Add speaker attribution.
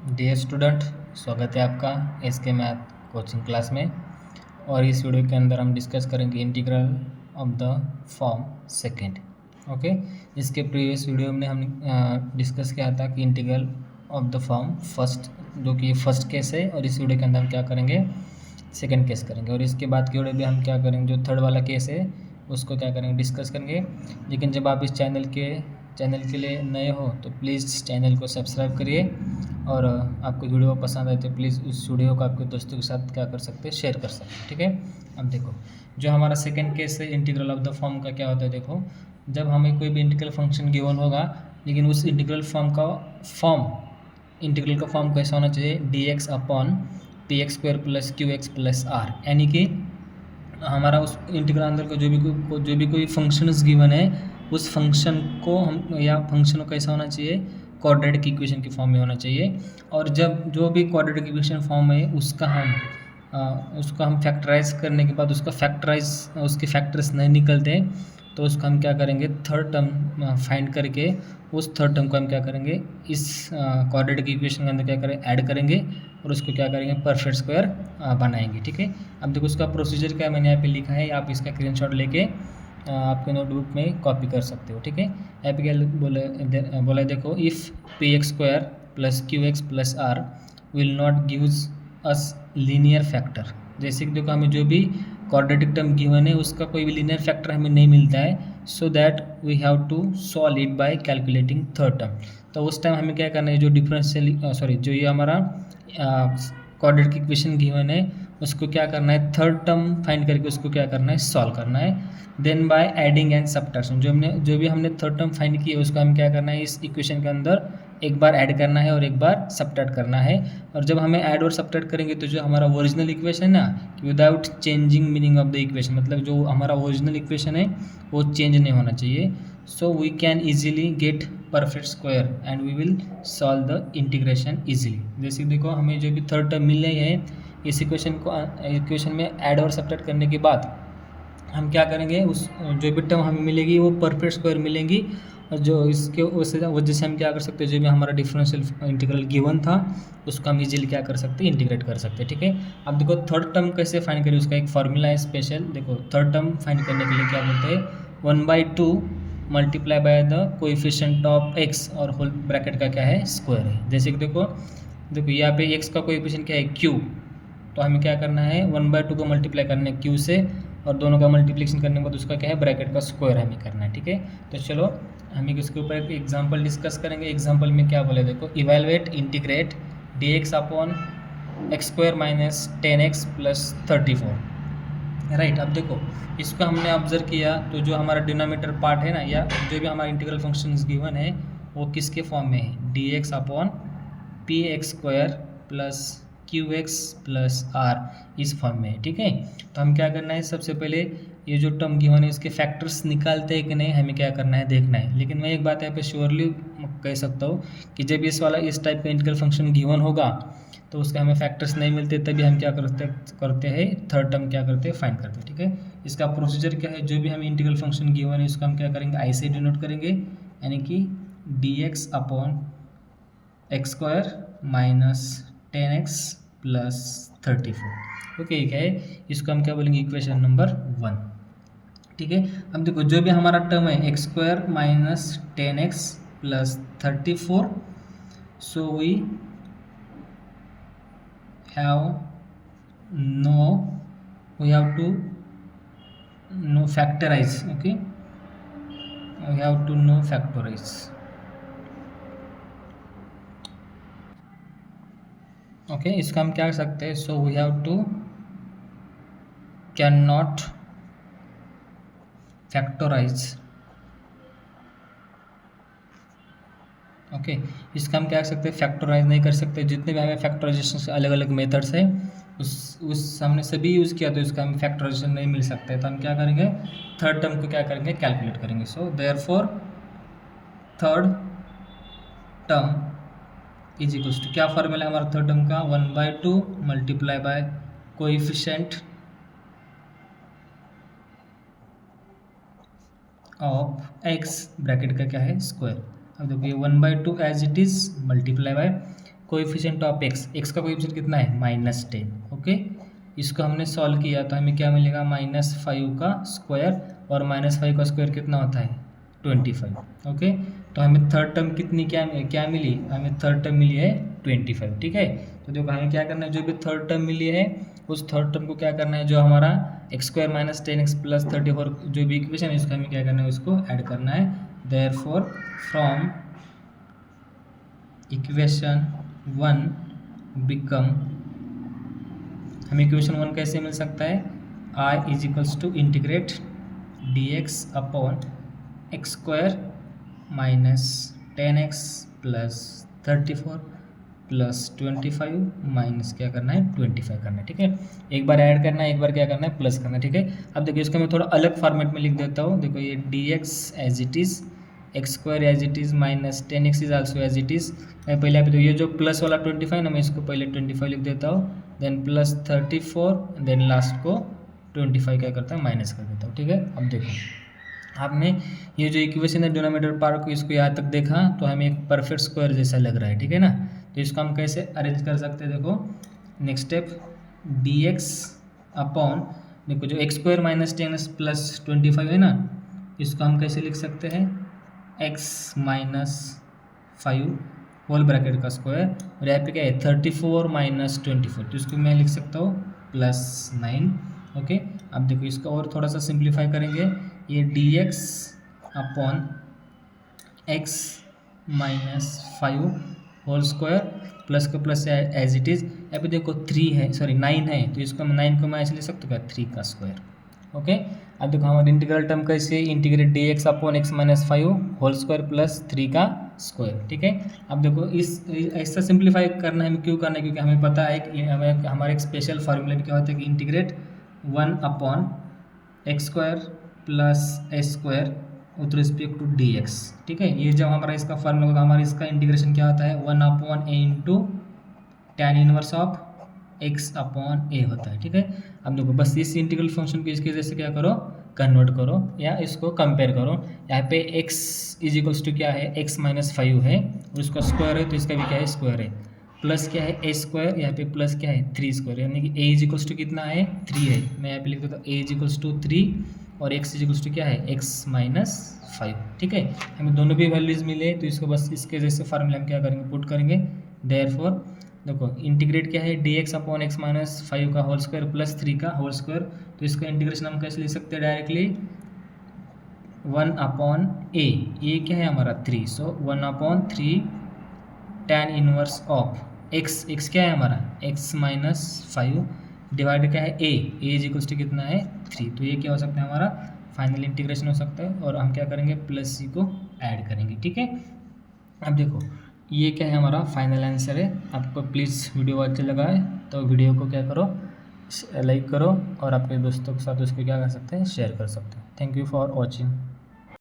Speaker 1: Dear student, स्वागत है आपका एस के मैथ कोचिंग क्लास में। और इस वीडियो के अंदर हम डिस्कस करेंगे integral of the form second. Okay, इसके प्रीवियस वीडियो में हम डिस्कस किया था कि integral of the form first, जो कि फर्स्ट केस है, और इस वीडियो के अंदर हम क्या करेंगे, सेकंड केस करेंगे। और इसके बाद की वीडियो में हम क्या करेंगे, जो थर्ड वाला केस है उसको क्या करेंगे, डिस्कस करेंगे। लेकिन जब आप इस चैनल के लिए नए हो तो प्लीज़ चैनल को सब्सक्राइब करिए, और आपको वीडियो पसंद आए तो प्लीज़ उस वीडियो को आपके दोस्तों के साथ क्या कर सकते हैं, शेयर कर सकते हैं। ठीक है, अब देखो जो हमारा सेकंड केस है इंटीग्रल ऑफ द फॉर्म का क्या होता है। देखो, जब हमें कोई भी इंटीग्रल फंक्शन गिवन होगा, लेकिन उस इंटीग्रल इंटीग्रल का फॉर्म कैसा होना चाहिए, d x upon p x square plus q x plus r. यानी कि हमारा उस इंटीग्रल अंदर का जो भी कोई फंक्शंस गिवन है, उस फंक्शन को हम या फंक्शन को कैसा होना चाहिए, क्वाड्रेटिक इक्वेशन की फॉर्म में होना चाहिए। और जब जो भी क्वाड्रेटिक इक्वेशन फॉर्म है उसका हम फैक्टराइज करने के बाद उसके फैक्टर्स नहीं निकलते, तो उसको हम क्या करेंगे, थर्ड टर्म फाइंड करके उस थर्ड टर्म को हम क्या करेंगे, इस क्वाड्रेटिक इक्वेशन के अंदर क्या करें, ऐड करेंगे, और उसको क्या करेंगे, परफेक्ट स्क्वायर बनाएंगे। ठीक है, अब देखो उसका प्रोसीजर क्या मैंने यहाँ पे लिखा है, आप इसका स्क्रीनशॉट लेके आपके नोटबुक में कॉपी कर सकते हो। ठीक है, यहाँ पे क्या बोला है, देखो, if p x square plus q x plus r will not gives us linear factor. जैसे कि देखो, हमें जो भी क्वाड्रेटिक टर्म गिवन है उसका कोई भी लीनियर फैक्टर हमें नहीं मिलता है, so that we have to solve it by calculating third term. तो उस टाइम हमें क्या करना है, जो ये हमारा क्वाड्रेटिक इक्वेशन गिवन है उसको क्या करना है, थर्ड टर्म फाइंड करके उसको क्या करना है, सॉल्व करना है। Then by adding and subtraction, जो भी हमने थर्ड टर्म फाइंड की है उसको हम क्या करना है, इस इक्वेशन के अंदर एक बार ऐड करना है और एक बार सब्ट्रैक्ट करना है। और जब हमें ऐड और सब्ट्रैक्ट करेंगे तो जो हमारा ओरिजिनल इक्वेशन है ना, without changing meaning of the equation, मतलब जो हमारा ओरिजिनल इक्वेशन है वो चेंज नहीं होना चाहिए। So we can easily get perfect square and we will solve the integration easily. जैसे देखो, हमें जो भी थर्ड टर्म मिल रही है, इस इक्वेशन में ऐड और सब्ट्रैक्ट करने के बाद हम क्या करेंगे, उस जो भी टर्म हमें मिलेगी वो परफेक्ट स्क्वायर मिलेंगी। और जो इसके वजह से हम क्या कर सकते हैं, जो भी हमारा डिफरेंशियल इंटीग्रल गिवन था उसको हम इजीली क्या कर सकते हैं, इंटीग्रेट कर सकते हैं। ठीक है, अब देखो थर्ड टर्म कैसे फाइंड करें, उसका एक फॉर्मूला है स्पेशल। देखो, थर्ड टर्म फाइंड करने के लिए क्या बोलते हैं, 1/2 multiply by the coefficient of x, और होल ब्रैकेट का क्या है, स्क्वायर है। जैसे कि देखो यहाँ पे एक्स का कोएफिशिएंट क्या है, क्यू, तो हमें क्या करना है, 1/2 को मल्टीप्लाई करना है क्यू से, और दोनों का मल्टीप्लिकेशन करने के बाद उसका क्या है, ब्रैकेट का स्क्वायर हमें करना है। ठीक है, तो चलो हम इसके ऊपर एक एग्जांपल डिस्कस करेंगे। एग्जांपल में क्या बोले, देखो, evaluate integrate D x upon x square minus 10x plus 34। Right, अब देखो इसको हमने ऑब्जर्व किया, तो जो हमारा डिनोमिनेटर पार्ट है ना, या जो भी हमारा इंटीग्रल फंक्शन गिवन है वो किसके फॉर्म में है, d x upon p x square plus q x plus r, इस फॉर्म में है। ठीक है, तो हम क्या करना है, सबसे पहले ये जो टर्म गिवन है इसके फैक्टर्स निकालते हैं कि नहीं, हमें क्या करना है, देखना है। लेकिन मैं एक बात यहाँ पे श्योरली कह सकता हूँ कि जब इस टाइप का इंटीग्रल फंक्शन गिवन होगा तो उसके हमें फैक्टर्स नहीं मिलते, तभी हम क्या करते हैं, थर्ड टर्म क्या करते हैं, फाइंड करते हैं। ठीक है, इसका प्रोसीजर क्या है, जो भी हमें इंटीग्रल फंक्शन गिवन है उसको हम क्या करेंगे, आई से डिनोट करेंगे, यानी कि D x upon x square minus 10x plus 34। Okay, क्या है, इसको हम क्या बोलेंगे, इक्वेशन नंबर 1। ठीक है, अब देखो जो भी हमारा टर्म है x square minus 10x plus 34, so we have to no factorise. Okay, we have to no factorise. Okay, इसका हम क्या कर सकते हैं, so we have to can not factorise. Okay, इसका हम क्या कर सकते हैं, फैक्टराइज नहीं कर सकते। जितने भी हमें फैक्टराइजेशन के अलग अलग मेथड्स हैं उस हमने सभी यूज़ किया, तो इसका हम फैक्टराइजेशन नहीं मिल सकता है, तो हम क्या करेंगे, थर्ड टर्म को क्या करेंगे, कैलकुलेट करेंगे। So therefore third term is equals to, क्या फॉर्मूला है हमारा थर्ड टर्म का, 1/2 multiply by coefficient of x, bracket का क्या है, स्क्वायर। अब देखिए 1/2 as it is multiply by coefficient of x का कोएफिशिएंट कितना है -10। ओके, इसको हमने सॉल्व किया तो हमें क्या मिलेगा -5 का स्क्वायर, और -5 का स्क्वायर कितना होता है 25। ओके, तो हमें थर्ड टर्म कितनी क्या मिली, हमें थर्ड टर्म मिली है 25। ठीक है, तो देखो हमें क्या करना है, जो भी थर्ड टर्म मिली है उस थर्ड टर्म को क्या करना है, जो हमारा x² - 10x + 34 जो भी इक्वेशन है इसको हमें क्या करना है, उसको ऐड करना है। देयरफॉर फ्रॉम इक्वेशन 1 बिकम, हमें इक्वेशन 1 कैसे मिल सकता है, I = integrate dx upon x² - 10x + 34 + 25 minus क्या करना है 25 करना है। ठीक है, एक बार ऐड करना है, एक बार क्या करना है प्लस करना है। ठीक है, अब देखिए इसको मैं थोड़ा अलग फॉर्मेट में लिख देता हूँ। देखो ये dx as it is, x² as it is, -10x is also as it is. मैं पहले आप ये जो प्लस वाला 25 ना, मैं इसको पहले 25 लिख देता हूँ, देन प्लस 34, देन लास्ट को 25 क्या करता है माइनस कर देता हूँ। ठीक है, अब देखो आपने ये जो इक्वेशन है डिनोमिनेटर पार्ट को, इसको यहाँ तक देखा तो हमें एक परफेक्ट स्क्वायर जैसा लग रहा है। ठीक है ना, तो इसको हम कैसे अरेंज कर सकते हैं, देखो नेक्स्ट स्टेप dx अपॉन, देखो जो x² - 10x + 25 है ना, इसको हम कैसे लिख सकते हैं, x - 5 होल ब्रैकेट का स्क्वायर, और यहाँ पे क्या है 34 - 24, तो इसको मैं लिख सकता हूँ +9। ओके, अब देखो इसको और थोड़ा सा सिंप्लीफाई करेंगे, ये dx upon x - 5 whole square plus का प्लस एज इट इज़। यहाँ पे देखो 9 है, तो इसको 9 को मैं ऐसे लिख सकता हूँ 3 का स्क्वायर। ओके, अब देखो हमारे इंटीग्रल टर्म कैसे, integrate dx upon x - 5 whole square plus 3 का स्क्वायर। ठीक है, अब देखो इस ऐसा सिंप्लीफाई करना है, हमें क्यों करना है, क्योंकि हमें पता है कि हमारे एक स्पेशल फार्मूला में क्या होता है कि integrate 1 upon x² + s² with respect to dx। ठीक है, ये जब हमारा इसका फार्मूला होगा, हमारा इसका इंटीग्रेशन क्या होता है 1/a × tan inverse of x upon a होता है। ठीक है, अब देखो बस इस इंटीग्रल फंक्शन को इसके जैसे क्या करो, कन्वर्ट करो या इसको कंपेयर करो। यहाँ पे x = क्या है, x - 5 है और इसका स्क्वायर है, तो इसका भी क्या है स्क्वायर है, प्लस क्या है a², यहाँ पे प्लस क्या है 3², यानी कि a = कितना है 3 है। मैं यहाँ पे लिख देता हूँ a = 3 और x = क्या है x - 5। ठीक है, हमें दोनों भी वैल्यूज मिले, तो इसको बस इसके जैसे फार्मूला हम क्या करेंगे, पुट करेंगे। देयरफॉर देखो इंटीग्रेट क्या है dx अपॉन x - 5 का होल स्क्वायर प्लस 3 का होल स्क्वायर, तो इसका इंटीग्रेशन हम कैसे ले सकते हैं डायरेक्टली 1/a, ये क्या है हमारा 3, सो 1/3 tan इनवर्स ऑफ x क्या है हमारा x - 5 डिवाइड क्या है a = कितना है 3, तो ये क्या हो सकता है हमारा फाइनल इंटीग्रेशन हो सकता है, और हम क्या करेंगे प्लस c को ऐड करेंगे। ठीक है, अब देखो ये क्या है हमारा फाइनल आंसर है। आपको प्लीज़ वीडियो अच्छा लगा है तो वीडियो को क्या करो, लाइक करो, और अपने दोस्तों के साथ उसको क्या कर सकते हैं शेयर कर सकते हैं। Thank you for watching.